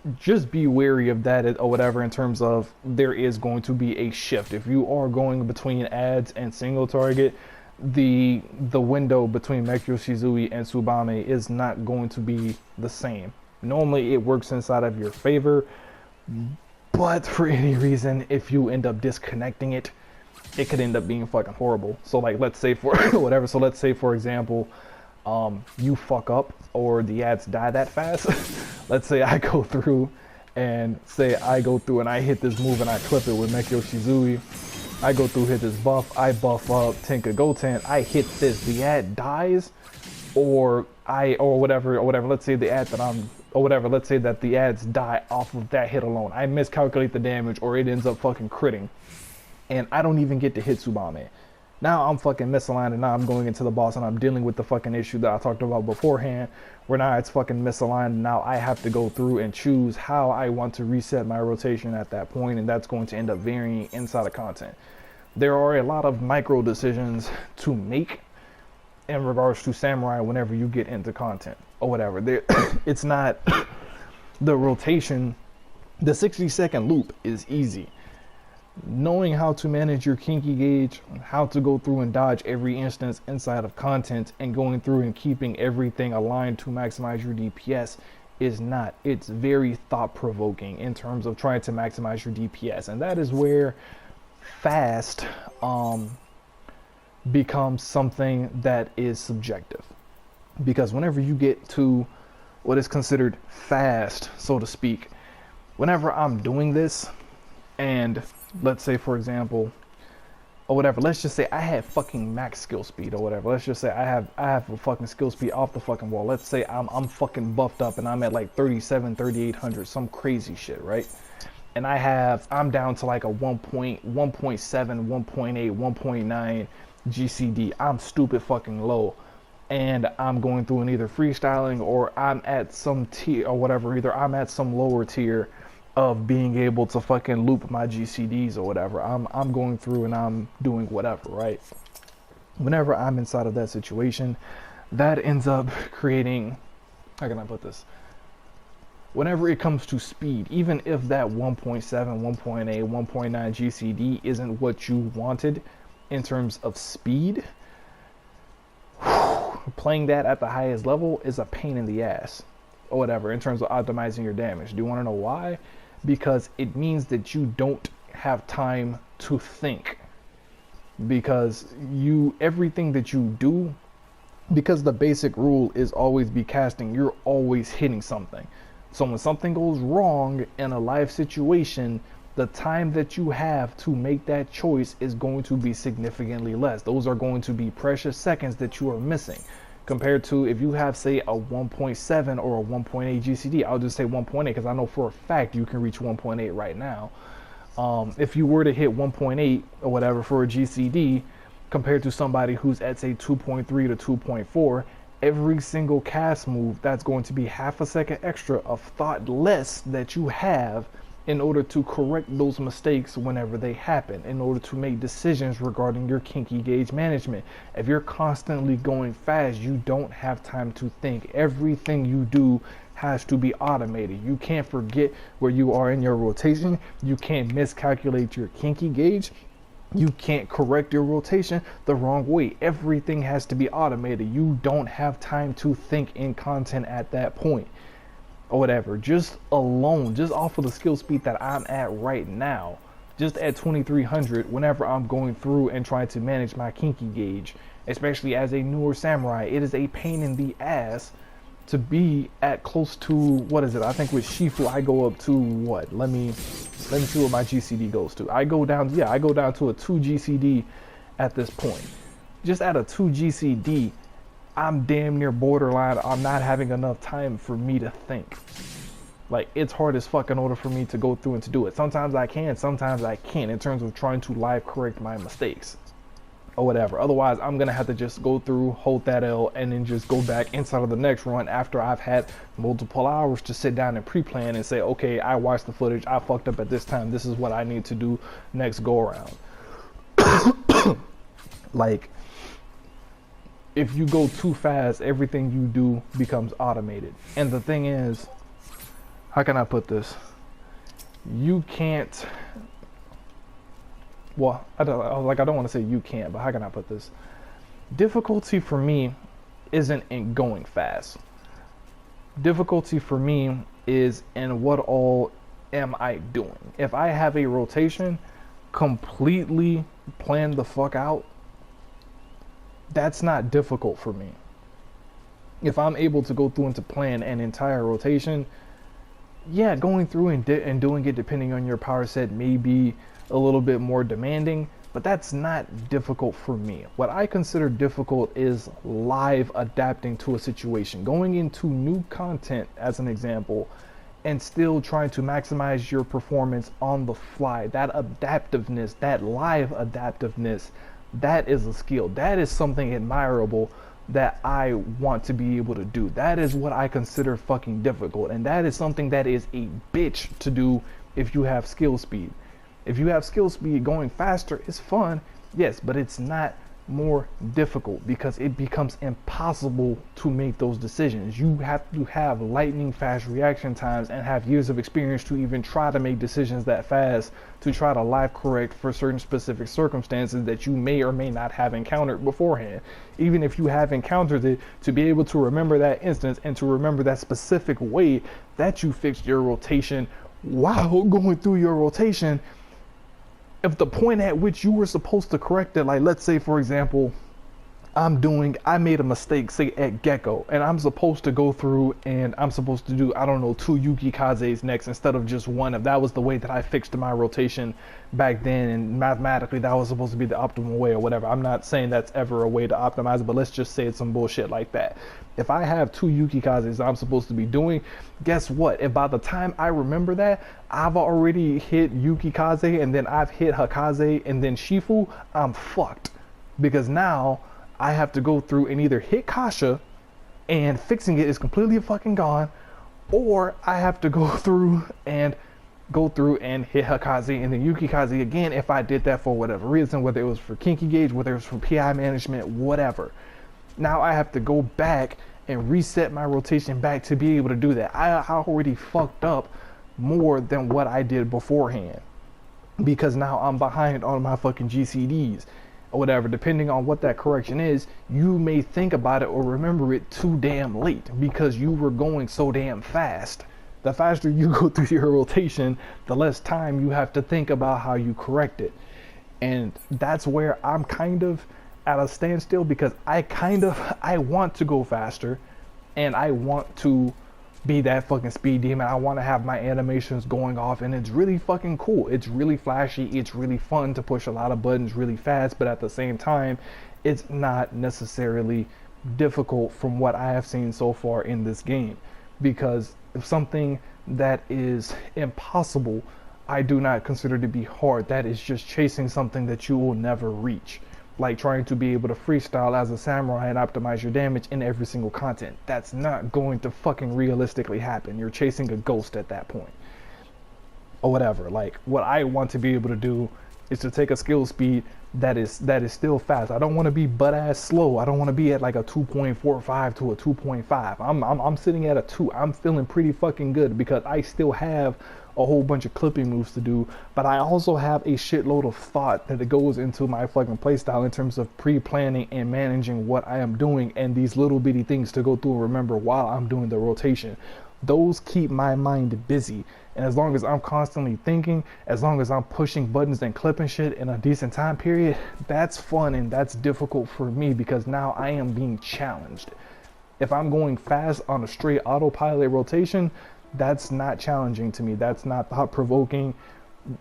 be wary of that or whatever, in terms of there is going to be a shift. If you are going between ads and single target, the window between Mekyo Shizui and Tsubame is not going to be the same. Normally it works inside of your favor, but for any reason, if you end up disconnecting it, it could end up being fucking horrible. So like, let's say for whatever, so let's say for example, you fuck up or the ads die that fast. Let's say I go through and I hit this move and I clip it with Mekyo Shizui. I go through, hit this buff, I buff up Tenka Goten, I hit this, the ad dies, or whatever, let's say the ad that let's say that the ads die off of that hit alone. I miscalculate the damage, or it ends up fucking critting, and I don't even get to hit Tsubame. Now I'm fucking misaligned, and now I'm going into the boss and I'm dealing with the fucking issue that I talked about beforehand, where now it's fucking misaligned, and now I have to go through and choose how I want to reset my rotation at that point, and that's going to end up varying inside of content. There are a lot of micro decisions to make in regards to Samurai whenever you get into content or whatever. It's not the rotation. The 60-second loop is easy. Knowing how to manage your kinky gauge, how to go through and dodge every instance inside of content, and going through and keeping everything aligned to maximize your DPS is not. It's very thought-provoking in terms of trying to maximize your DPS, and that is where fast becomes something that is subjective. Because whenever you get to what is considered fast, so to speak, whenever I'm doing this, and let's say for example, or whatever, let's just say I have fucking max skill speed or whatever. Let's just say I have a fucking skill speed off the fucking wall. Let's say I'm fucking buffed up and I'm at like 3,800, some crazy shit, right? And I'm down to like a 1.7, 1.8, 1.9 GCD. I'm stupid fucking low. And I'm going through and either freestyling, or I'm at some tier or whatever, either I'm at some lower tier of being able to fucking loop my GCDs or whatever. I'm going through and I'm doing whatever, right? Whenever I'm inside of that situation, that ends up creating, how can I put this? Whenever it comes to speed, even if that 1.7, 1.8, 1.9 GCD isn't what you wanted in terms of speed, playing that at the highest level is a pain in the ass or whatever in terms of optimizing your damage. Do you want to know why? Because it means that you don't have time to think, because everything that you do, because the basic rule is always be casting, you're always hitting something. So when something goes wrong in a live situation, the time that you have to make that choice is going to be significantly less. Those are going to be precious seconds that you are missing, compared to if you have, say, a 1.7 or a 1.8 GCD. I'll just say 1.8 because I know for a fact you can reach 1.8 right now. If you were to hit 1.8 or whatever for a GCD, compared to somebody who's at, say, 2.3 to 2.4, every single cast move, that's going to be half a second extra of thought less that you have in order to correct those mistakes whenever they happen, in order to make decisions regarding your kinky gauge management. If you're constantly going fast, you don't have time to think. Everything you do has to be automated. You can't forget where you are in your rotation. You can't miscalculate your kinky gauge. You can't correct your rotation the wrong way. Everything has to be automated. You don't have time to think in content at that point or whatever. Just alone, just off of the skill speed that I'm at right now, just at 2300, whenever I'm going through and trying to manage my kinky gauge, especially as a newer samurai, it is a pain in the ass to be at close to, what is it? I think with Shifu, I go up to what? Let me see what my GCD goes to. I go down to a 2 GCD at this point. Just at a 2 GCD, I'm damn near borderline. I'm not having enough time for me to think. Like, it's hard as fuck in order for me to go through and to do it. Sometimes I can, sometimes I can't, in terms of trying to live correct my mistakes or whatever. Otherwise, I'm gonna have to just go through, hold that L, and then just go back inside of the next run after I've had multiple hours to sit down and pre-plan and say, okay, I watched the footage, I fucked up at this time, this is what I need to do next go around. Like, if you go too fast, everything you do becomes automated. And the thing is, how can I put this? You can't, well, I don't want to say you can't, but how can I put this? Difficulty for me isn't in going fast. Difficulty for me is in what all am I doing. If I have a rotation completely planned the fuck out, that's not difficult for me. If I'm able to go through and to plan an entire rotation, yeah, going through and doing it depending on your power set may be a little bit more demanding, but that's not difficult for me. What I consider difficult is live adapting to a situation, going into new content as an example, and still trying to maximize your performance on the fly. That adaptiveness, that live adaptiveness, that is a skill. That is something admirable that I want to be able to do. That is what I consider fucking difficult, and that is something that is a bitch to do if you have skill speed. If you have skill speed, going faster is fun, yes, but it's not more difficult because it becomes impossible to make those decisions. You have to have lightning fast reaction times and have years of experience to even try to make decisions that fast, to try to live correct for certain specific circumstances that you may or may not have encountered beforehand. Even if you have encountered it, to be able to remember that instance and to remember that specific way that you fixed your rotation while going through your rotation, if the point at which you were supposed to correct it, like let's say for example, I made a mistake, say at Gecko, and I'm supposed to go through and I'm supposed to do, I don't know, 2 Yuki Kazes next instead of just one. If that was the way that I fixed my rotation back then, and mathematically that was supposed to be the optimal way or whatever. I'm not saying that's ever a way to optimize it, but let's just say it's some bullshit like that. If I have 2 Yuki Kazes I'm supposed to be doing, guess what? If by the time I remember that, I've already hit Yuki Kaze and then I've hit Hakaze and then Shifu, I'm fucked. Because now I have to go through and either hit Kasha and fixing it is completely fucking gone, or I have to go through and hit Hakaze and then Yuki Kaze again if I did that for whatever reason, whether it was for kinky gauge, whether it was for PI management, whatever. Now I have to go back and reset my rotation back to be able to do that. I already fucked up more than what I did beforehand because now I'm behind on my fucking GCDs or whatever. Depending on what that correction is, you may think about it or remember it too damn late because you were going so damn fast. The faster you go through your rotation, the less time you have to think about how you correct it. And that's where I'm kind of at a standstill because I want to go faster and I want to be that fucking speed demon. I want to have my animations going off and it's really fucking cool. It's really flashy. It's really fun to push a lot of buttons really fast, but at the same time, it's not necessarily difficult from what I have seen so far in this game, because if something that is impossible, I do not consider to be hard. That is just chasing something that you will never reach. Like trying to be able to freestyle as a samurai and optimize your damage in every single content. That's not going to fucking realistically happen. You're chasing a ghost at that point. Or whatever. Like, what I want to be able to do is to take a skill speed, that is still fast. I don't want to be butt ass slow. I don't want to be at like a 2.45 to a 2.5. I'm sitting at a 2. I'm feeling pretty fucking good because I still have a whole bunch of clipping moves to do, but I also have a shitload of thought that goes into my fucking playstyle in terms of pre-planning and managing what I am doing and these little bitty things to go through and remember while I'm doing the rotation. Those keep my mind busy, and as long as I'm constantly thinking, as long as I'm pushing buttons and clipping shit in a decent time period, that's fun and that's difficult for me because now I am being challenged. If I'm going fast on a straight autopilot rotation, that's not challenging to me. That's not thought-provoking.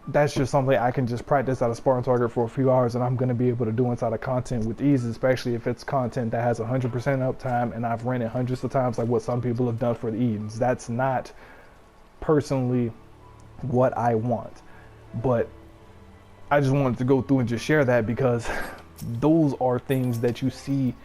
That's just something I can just practice at a Spartan target for a few hours and I'm going to be able to do inside of content with ease, especially if it's content that has 100% uptime and I've ran it hundreds of times like what some people have done for the Edens. That's not personally what I want. But I just wanted to go through and just share that because those are things that you see.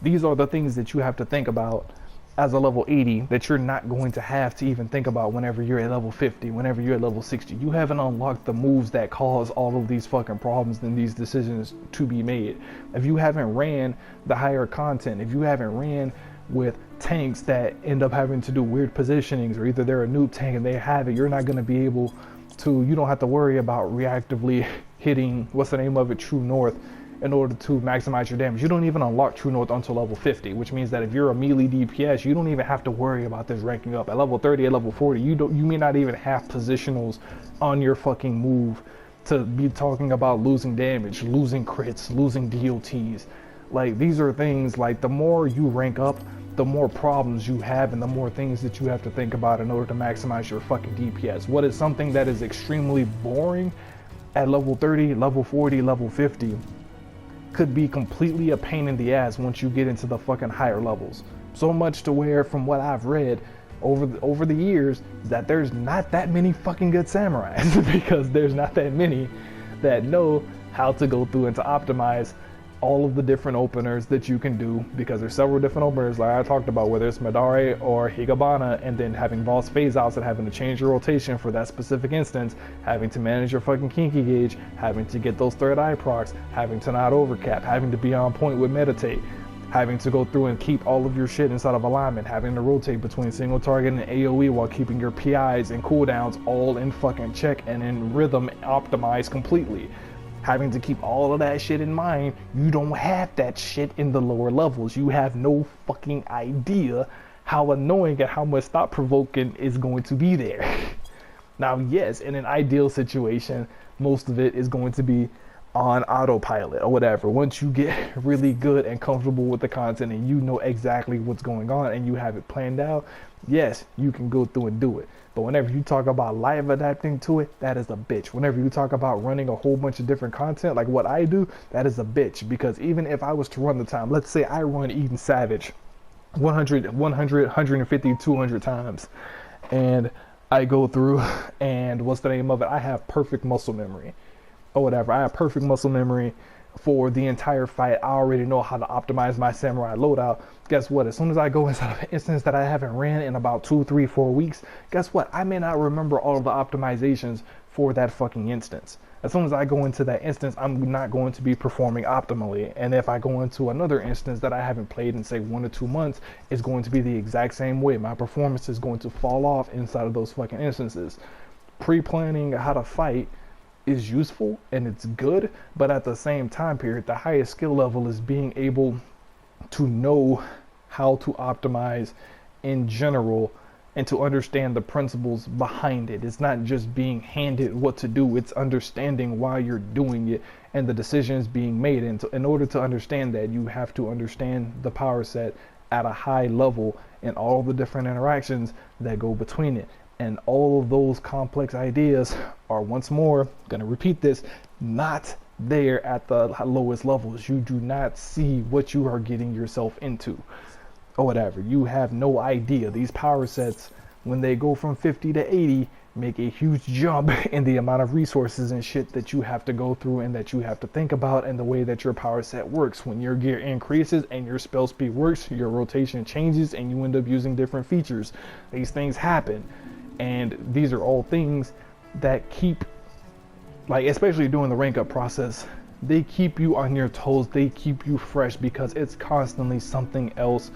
These are the things that you have to think about as a level 80 that you're not going to have to even think about whenever you're at level 50, whenever you're at level 60. You haven't unlocked the moves that cause all of these fucking problems and these decisions to be made. If you haven't ran the higher content, if you haven't ran with tanks that end up having to do weird positionings, or either they're a noob tank and they have it, you're not going to be able to, you don't have to worry about reactively hitting, what's the name of it, True North, in order to maximize your damage. You don't even unlock True North until level 50, which means that if you're a melee DPS, you don't even have to worry about this ranking up. At level 30, at level 40, you may not even have positionals on your fucking move to be talking about losing damage, losing crits, losing DOTs. Like, these are things, like, the more you rank up, the more problems you have and the more things that you have to think about in order to maximize your fucking DPS. What is something that is extremely boring at level 30, level 40, level 50 could be completely a pain in the ass once you get into the fucking higher levels. So much to where, from what I've read over the years, that there's not that many fucking good samurais because there's not that many that know how to go through and to optimize all of the different openers that you can do, because there's several different openers like I talked about, whether it's Madare or Higabana, and then having boss phase outs and having to change your rotation for that specific instance, having to manage your fucking kinky gauge, having to get those third eye procs, having to not overcap, having to be on point with meditate, having to go through and keep all of your shit inside of alignment, having to rotate between single target and AoE while keeping your PIs and cooldowns all in fucking check and in rhythm optimized completely. Having to keep all of that shit in mind. You don't have that shit in the lower levels. You have no fucking idea how annoying and how much thought-provoking is going to be there. Now, yes, in an ideal situation, most of it is going to be on autopilot or whatever. Once you get really good and comfortable with the content and you know exactly what's going on and you have it planned out, yes, you can go through and do it. But whenever you talk about live adapting to it, that is a bitch. Whenever you talk about running a whole bunch of different content like what I do, that is a bitch. Because even if I was to run the time, let's say I run Eden Savage 100, 150, 200 times, and I go through and what's the name of it? I have perfect muscle memory or whatever. I have perfect muscle memory for the entire fight. I already know how to optimize my samurai loadout. Guess what? As soon as I go inside of an instance that I haven't ran in about 2, 3, 4 weeks, guess what? I may not remember all of the optimizations for that fucking instance. As soon as I go into that instance, I'm not going to be performing optimally. And if I go into another instance that I haven't played in, say, 1 or 2 months, it's going to be the exact same way. My performance is going to fall off inside of those fucking instances. Pre-planning how to fight is useful and it's good, but at the same time period, the highest skill level is being able to know how to optimize in general and to understand the principles behind it. It's not just being handed what to do, it's understanding why you're doing it and the decisions being made. And in order to understand that, you have to understand the power set at a high level and all the different interactions that go between it. And all of those complex ideas are, once more, gonna repeat this, not there at the lowest levels. You do not see what you are getting yourself into or whatever. You have no idea. These power sets, when they go from 50 to 80, make a huge jump in the amount of resources and shit that you have to go through and that you have to think about, and the way that your power set works. When your gear increases and your spell speed works, your rotation changes and you end up using different features. These things happen. And these are all things that keep, like, especially during the rank up process, they keep you on your toes, they keep you fresh, because it's constantly something else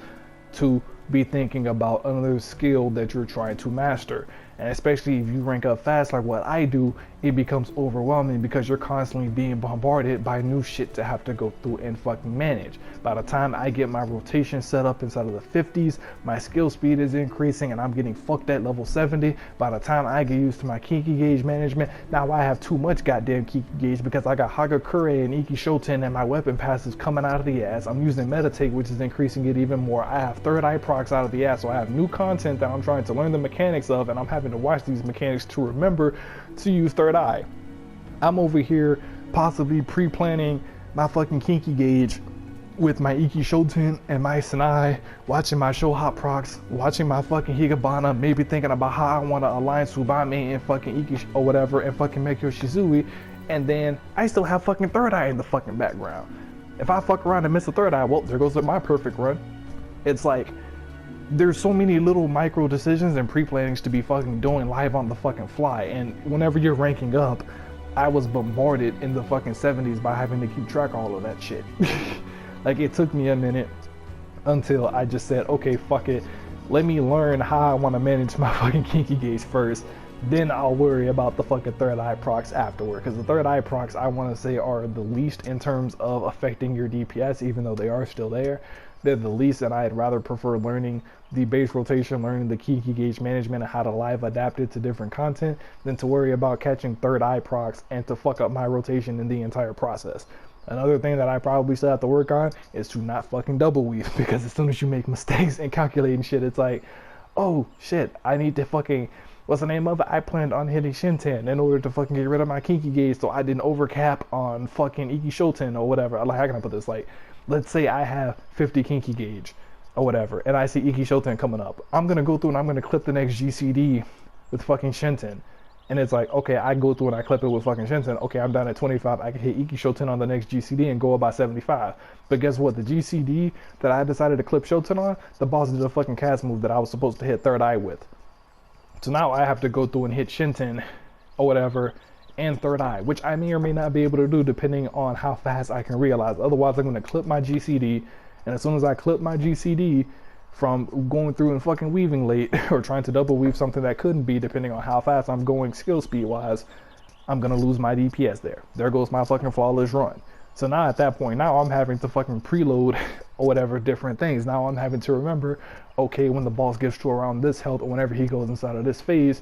to be thinking about, another skill that you're trying to master. And especially if you rank up fast like what I do, it becomes overwhelming because you're constantly being bombarded by new shit to have to go through and fucking manage. By the time I get my rotation set up inside of the 50s, my skill speed is increasing and I'm getting fucked at level 70. By the time I get used to my Kinky gauge management, now I have too much goddamn Kinky gauge because I got Hagakure and Iki Shoten and my weapon passes coming out of the ass. I'm using Meditate, which is increasing it even more. I have third eye procs out of the ass, so I have new content that I'm trying to learn the mechanics of, and I'm having to watch these mechanics to remember to use third eye. I'm over here possibly pre-planning my fucking Kinky gauge with my Iki Shoten and my Sanai, watching my Show Hot procs, watching my fucking Higabana, maybe thinking about how I want to align Tsubame and fucking Iki or whatever and fucking Mekyo Shizui, and then I still have fucking third eye in the fucking background. If I fuck around and miss a third eye, well, there goes my perfect run. It's like, there's so many little micro decisions and pre-plannings to be fucking doing live on the fucking fly. And whenever you're ranking up, I was bombarded in the fucking 70s by having to keep track of all of that shit. Like, it took me a minute until I just said, okay, fuck it. Let me learn how I want to manage my fucking Kinky gauge first. Then I'll worry about the fucking third eye procs afterward. Because the third eye procs, I want to say, are the least in terms of affecting your DPS, even though they are still there. They're the least, and I'd rather prefer learning the base rotation, learning the Kinky gauge management and how to live adapt it to different content than to worry about catching third eye procs and to fuck up my rotation in the entire process. Another thing that I probably still have to work on is to not fucking double weave, because as soon as you make mistakes and calculating shit, it's like, oh shit, I need to fucking, what's the name of it? I planned on hitting Shinten in order to fucking get rid of my Kinky gauge so I didn't overcap on fucking Iki Shoten or whatever. Like, how can I put this? Like, let's say I have 50 Kinky gauge or whatever, and I see Iki Shoten coming up. I'm gonna go through and I'm gonna clip the next GCD with fucking Shinten. And it's like, okay, I go through and I clip it with fucking Shinten. Okay, I'm down at 25. I can hit Iki Shoten on the next GCD and go about 75. But guess what? The GCD that I decided to clip Shoten on, the boss did a fucking cast move that I was supposed to hit third eye with. So now I have to go through and hit Shinten or whatever and third eye, which I may or may not be able to do depending on how fast I can realize. Otherwise, I'm going to clip my GCD, and as soon as I clip my GCD from going through and fucking weaving late or trying to double weave something that couldn't be, depending on how fast I'm going skill speed wise, I'm going to lose my DPS there. There goes my fucking flawless run. So now at that point, now I'm having to fucking preload or whatever different things. Now I'm having to remember, okay, when the boss gets to around this health or whenever he goes inside of this phase,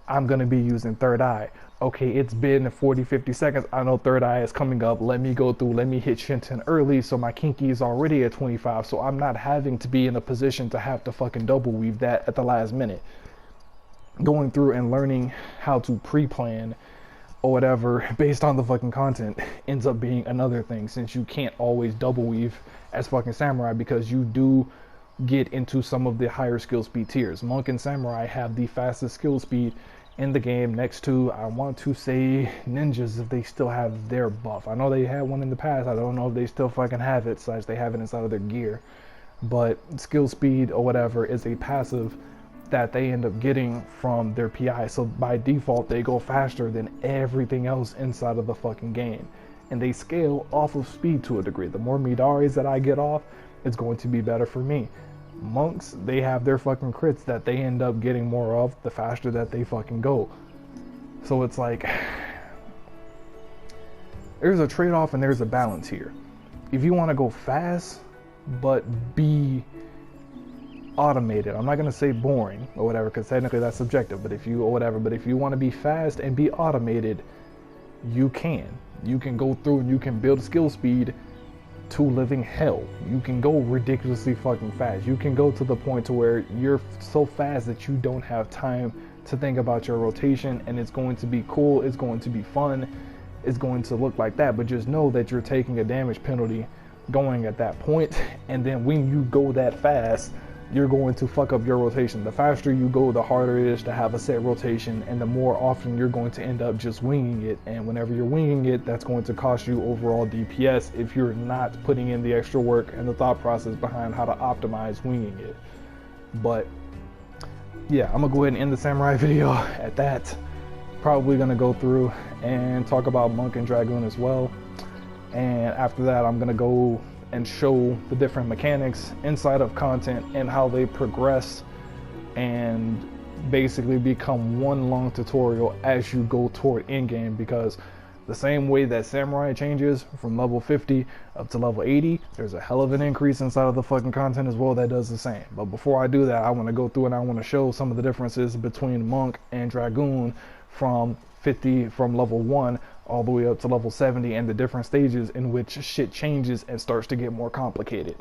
I'm going to be using third eye. Okay, it's been 40-50 seconds. I know third eye is coming up. Let me go through. Let me hit Shinten early so my Kinky is already at 25. So I'm not having to be in a position to have to fucking double weave that at the last minute. Going through and learning how to pre-plan or whatever based on the fucking content ends up being another thing, since you can't always double weave as fucking samurai because you do get into some of the higher skill speed tiers. Monk and samurai have the fastest skill speed in the game next to, I want to say, ninjas, if they still have their buff. I know they had one in the past. I don't know if they still fucking have it, slash they have it inside of their gear. But skill speed or whatever is a passive that they end up getting from their PI. So by default, they go faster than everything else inside of the fucking game. And they scale off of speed to a degree. The more Midaris that I get off, it's going to be better for me. Monks, they have their fucking crits that they end up getting more of the faster that they fucking go. So it's like, there's a trade-off and there's a balance here. If you want to go fast but be automated, I'm not going to say boring or whatever, because technically that's subjective, but if you want to be fast and be automated, you can go through and you can build skill speed to living hell. You can go ridiculously fucking fast. You can go to the point to where you're so fast that you don't have time to think about your rotation, and it's going to be cool, it's going to be fun, it's going to look like that. But just know that you're taking a damage penalty going at that point, and then when you go that fast, you're going to fuck up your rotation. The faster you go, the harder it is to have a set rotation, and the more often you're going to end up just winging it. And whenever you're winging it, that's going to cost you overall DPS if you're not putting in the extra work and the thought process behind how to optimize winging it. But yeah, I'm gonna go ahead and end the samurai video at that. Probably gonna go through and talk about monk and dragoon as well. And after that, I'm gonna go and show the different mechanics inside of content and how they progress and basically become one long tutorial as you go toward in-game, because the same way that Samurai changes from level 50 up to level 80, there's a hell of an increase inside of the fucking content as well that does the same. But before I do that, I want to go through and I want to show some of the differences between Monk and Dragoon from level 1 all the way up to level 70, and the different stages in which shit changes and starts to get more complicated.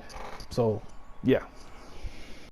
So yeah.